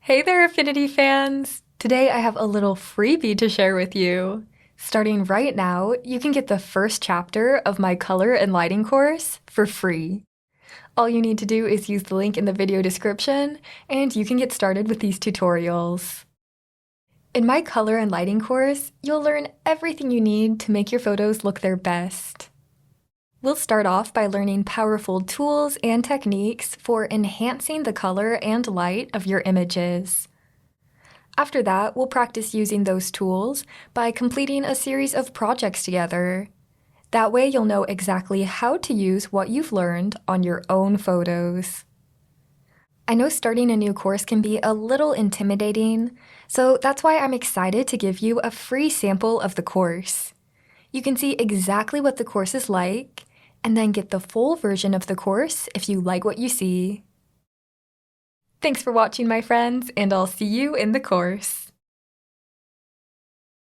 Hey there, Affinity fans! Today I have a little freebie to share with you. Starting right now, you can get the first chapter of my color and lighting course for free. All you need to do is use the link in the video description, and you can get started with these tutorials. In my color and lighting course, you'll learn everything you need to make your photos look their best. We'll start off by learning powerful tools and techniques for enhancing the color and light of your images. After that, we'll practice using those tools by completing a series of projects together. That way you'll know exactly how to use what you've learned on your own photos. I know starting a new course can be a little intimidating, so that's why I'm excited to give you a free sample of the course. You can see exactly what the course is like, and then get the full version of the course if you like what you see. Thanks for watching, my friends, and I'll see you in the course.